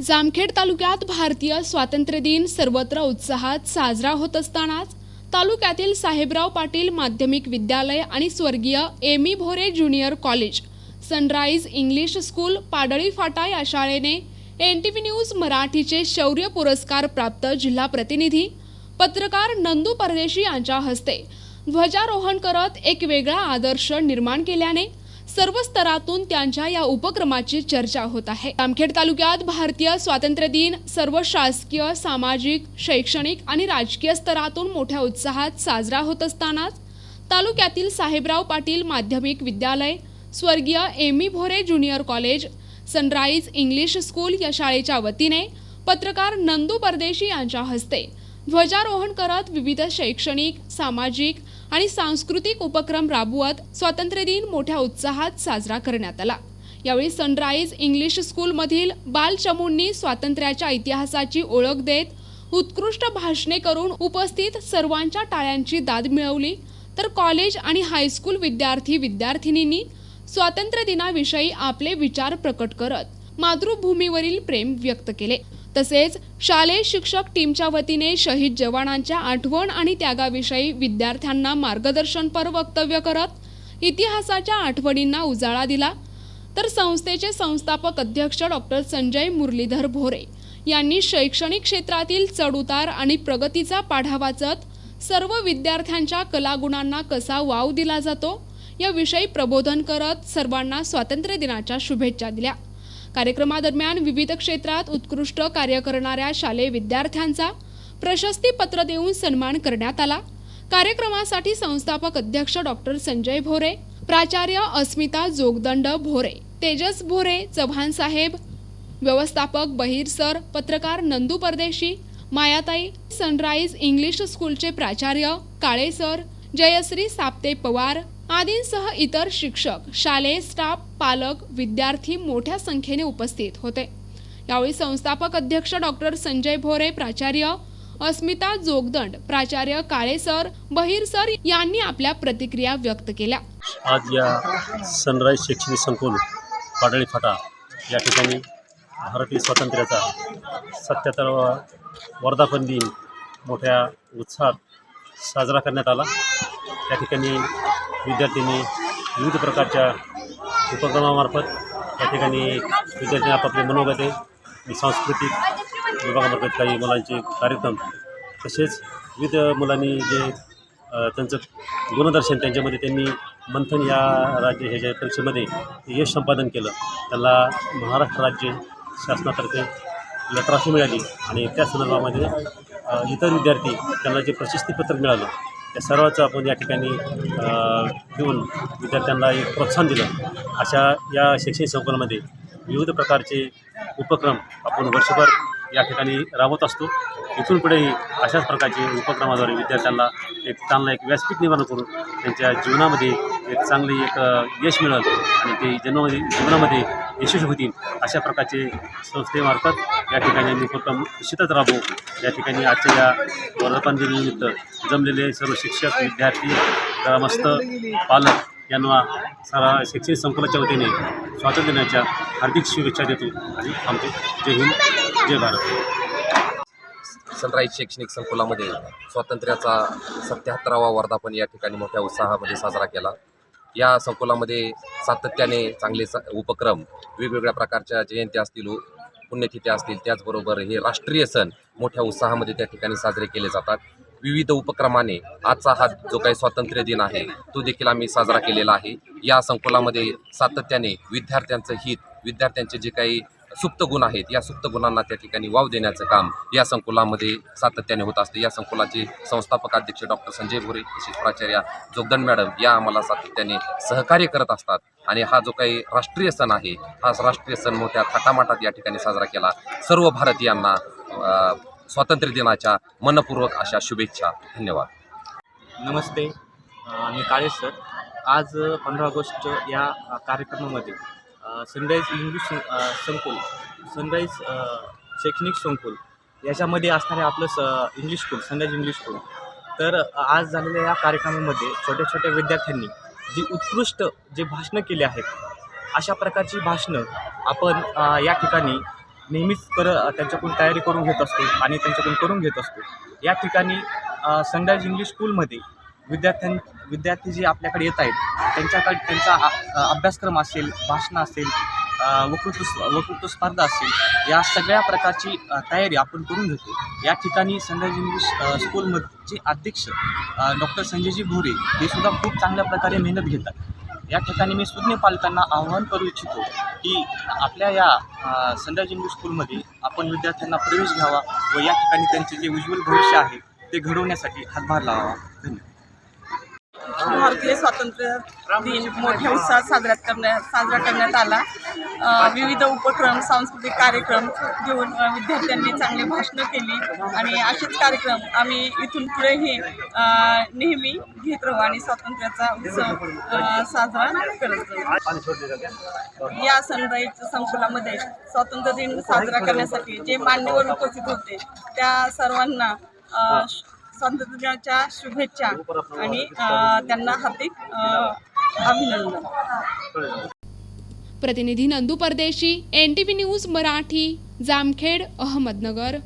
जामखेड तालुक्यात भारतीय स्वातंत्र्य दिन सर्वत्र उत्साहात साजरा होत असतानाच तालुक्यातील साहेबराव पाटील माध्यमिक विद्यालय आणि स्वर्गीय एमी Bhore junior college sunrise English school Padali Phata या शाळेने NTV न्यूज मराठीचे शौर्य पुरस्कार प्राप्त जिल्हा प्रतिनिधी पत्रकार नंदू परदेशी यांच्या हस्ते ध्वजारोहण करत एक वेगळा आदर्श निर्माण केल्याने सर्व स्तरातून त्यांच्या या उपक्रमाची चर्चा होत आहे। जामखेड तालुक्यात भारतीय स्वातंत्र्य दिन सर्व शासकीय, सामाजिक, शैक्षणिक आणि राजकीय स्तरातून मोठ्या उत्साहात साजरा होत असतानाच तालुक्यातील साहेबराव पाटील माध्यमिक विद्यालय, स्वर्गीय एमी Bhore junior college, sunrise English school या शाळेच्या वतीने पत्रकार नंदू परदेशी यांच्या हस्ते ध्वजारोहण करत विविध शैक्षणिक, सामाजिक आणि सांस्कृतिक उपक्रम राबवत स्वातंत्र्य दिन मोठ्या उत्साहात साजरा करण्यात आला। यावेळी सनराइज इंग्लिश स्कूलमधील बालचमूंनी स्वातंत्र्याच्या इतिहासाची ओळख देत उत्कृष्ट भाषणे करून उपस्थित सर्वांच्या टाळ्यांची दाद मिळवली, तर कॉलेज आणि हायस्कूल विद्यार्थी-विद्यार्थिनींनी स्वातंत्र्य दिनाविषयी आपले विचार प्रकट करत मातृभूमीवरील प्रेम व्यक्त केले। तसेच शालेय शिक्षक टीमच्या वतीने शहीद जवानांच्या आठवण आणि त्यागाविषयी विद्यार्थ्यांना मार्गदर्शनपर वक्तव्य करत इतिहासाच्या आठवणींना उजाळा दिला, तर संस्थेचे संस्थापक अध्यक्ष डॉक्टर संजय मुरलीधर भोरे यांनी शैक्षणिक क्षेत्रातील चढउतार आणि प्रगतीचा पाढा वाचत सर्व विद्यार्थ्यांच्या कलागुणांना कसा वाव दिला जातो याविषयी प्रबोधन करत सर्वांना स्वातंत्र्य दिनाच्या शुभेच्छा दिल्या। कार्यक्रमादरम्यान विविध क्षेत्रात उत्कृष्ट कार्य करणाऱ्या शालेय विद्यार्थ्यांचा प्रशस्तीपत्र देऊन सन्मान करण्यात आला। कार्यक्रमासाठी संस्थापक अध्यक्ष डॉक्टर संजय भोरे, प्राचार्य अस्मिता जोगदंड भोरे, तेजस भोरे, चव्हाण साहेब, व्यवस्थापक बहिर सर, पत्रकार नंदू परदेशी, मायाताई, सनराइज इंग्लिश स्कूलचे प्राचार्य काळे सर, जयश्री साप्ते पवार आदींसह इतर शिक्षक, शालेय स्टाफ, पालक, विद्यार्थी मोठ्या संख्येने उपस्थित होते। यावेळी संस्थापक अध्यक्ष डॉक्टर संजय भोरे, प्राचार्य अस्मिता जोगदंड, प्राचार्य काळे सर, बहिर सर यांनी आपल्या प्रतिक्रिया व्यक्त केल्या। आज या सनराइज शैक्षणिक संकुल पाडळी फाटा या ठिकाणी भारतीय स्वातंत्र्याचा 77वा वर्धापन दिन मोठ्या उत्साहात साजरा करण्यात आला। त्या ठिकाणी विद्यार्थ्यांनी विविध प्रकारच्या उपक्रमामार्फत त्या ठिकाणी विद्यार्थ्यांनी आपापले मनोगते सांस्कृतिक विभागामार्फत काही मुलांचे कार्यक्रम, तसेच विविध मुलांनी जे त्यांचं गुणदर्शन त्यांच्यामध्ये त्यांनी मंथन या राज्य ह्याच्या परीक्षेमध्ये यश संपादन केलं। त्यांना महाराष्ट्र राज्य शासनातर्फे ट्रॉफी मिळाली आणि त्या संदर्भामध्ये इतर विद्यार्थी त्यांना जे प्रशस्तीपत्र मिळालं त्या सर्वांचं आपण या ठिकाणी देऊन विद्यार्थ्यांना एक प्रोत्साहन दिलं। अशा या शैक्षणिक संकुलामध्ये विविध प्रकारचे उपक्रम आपण वर्षभर या ठिकाणी राबवत असतो। इथून पुढेही अशाच प्रकारचे उपक्रमाद्वारे विद्यार्थ्यांना एक व्यासपीठ निर्माण करून त्यांच्या जीवनामध्ये एक चांगली यश मिळेल आणि ते जीवनामध्ये यशस्वी होतील अशा प्रकारचे संस्थेमार्फत या ठिकाणी आम्ही उपक्रम निश्चितच राबवू। या ठिकाणी आजच्या या वर्धापन दिनानिमित्त जमलेले सर्व शिक्षक, विद्यार्थी, ग्रामस्थ, पालक यांना सारा शैक्षणिक संकुलाच्या वतीने स्वातंत्र्य दिनाच्या हार्दिक शुभेच्छा देतो आणि आमचे जय हिंद, जय भारत। सनराइज शैक्षणिक संकुलामध्ये स्वातंत्र्याचा 77वा वर्धापन या ठिकाणी मोठ्या उत्साहामध्ये साजरा केला। या संकुलामध्ये सातत्याने चांगले उपक्रम, वेगवेगळ्या प्रकारच्या जयंत्या असतील, पुण्यतिथ्या असतील, त्याचबरोबर हे राष्ट्रीय सण मोठ्या उत्साहामध्ये त्या ठिकाणी साजरे केले जातात। विविध उपक्रमाने आजचा हा जो काही स्वातंत्र्य दिन आहे तो देखील आम्ही साजरा केलेला आहे। या संकुलामध्ये सातत्याने विद्यार्थ्यांचं हित, विद्यार्थ्यांचे जे काही सुप्त गुण आहेत या सुप्त गुणांना त्या ठिकाणी वाव देण्याचं काम या संकुलामध्ये सातत्याने होत असते। या संकुलाचे संस्थापक अध्यक्ष डॉक्टर संजय भोरे तसेच प्राचार्य जोगदंड मॅडम या आम्हाला सातत्याने सहकार्य करत असतात आणि हा जो काही राष्ट्रीय सण आहे हा राष्ट्रीय सण मोठ्या थाटामाटात या ठिकाणी साजरा केला। सर्व भारतीयांना स्वातंत्र्य दिनाच्या मनपूर्वक अशा शुभेच्छा। धन्यवाद। नमस्ते, मी काळे सर। आज 15 ऑगस्ट या कार्यक्रमामध्ये सनराइज इंग्लिश संकुल, सनराइज शैक्षणिक संकुल याच्यामध्ये असणारे आपलं English school, sunrise English school, तर आज झालेल्या या कार्यक्रमामध्ये छोट्या छोट्या विद्यार्थ्यांनी जी उत्कृष्ट जे भाषणं केली आहेत अशा प्रकारची भाषणं आपण या ठिकाणी नेहमीच त्यांच्याकडून तयारी करून घेत असतो आणि त्यांच्याकडून करून घेत असतो. या ठिकाणी सनराइज इंग्लिश स्कूलमध्ये विद्यार्थी जे आपल्याकडे येत आहेत त्यांच्याकडे त्यांचा अभ्यासक्रम असेल, भाषण असेल, वक्तृत्व स्पर्धा असेल, या सगळ्या प्रकारची तयारी आपण करून घेतो. या ठिकाणी सनराइज इंग्लिश स्कूलचे अध्यक्ष डॉक्टर संजयजी भोरे हे सुद्धा खूप चांगल्या प्रकारे मेहनत घेतात. या ठिकाणी मी सुज्ञ पालकांना आवाहन करू इच्छितो की आपल्या या सनराइज इंग्लिश स्कूलमध्ये आपण विद्यार्थ्यांना प्रवेश घ्यावा व या ठिकाणी त्यांचे जे उज्ज्वल भविष्य आहे ते घडवण्यासाठी हातभार लावावा. धन्यवाद. भारतीय स्वातंत्र्य दिन मोठ्या उत्साहात साजरा करण्यात आला. विविध उपक्रम, सांस्कृतिक कार्यक्रम घेऊन विद्यार्थ्यांनी चांगली भाषणं केली आणि असेच कार्यक्रम आम्ही इथून पुढेही नेहमी घेत राहू आणि स्वातंत्र्याचा उत्सव साजरा करत जाऊ. या सनराइज संकुलामध्ये स्वातंत्र्य दिन साजरा करण्यासाठी जे मान्यवर उपस्थित होते त्या सर्वांना स्वातंत्र्य दिनाच्या शुभेच्छा आणि त्यांना हार्दिक अभिनंदन. प्रतिनिधी नंदू परदेशी, NTV न्यूज मराठी, जामखेड, अहमदनगर.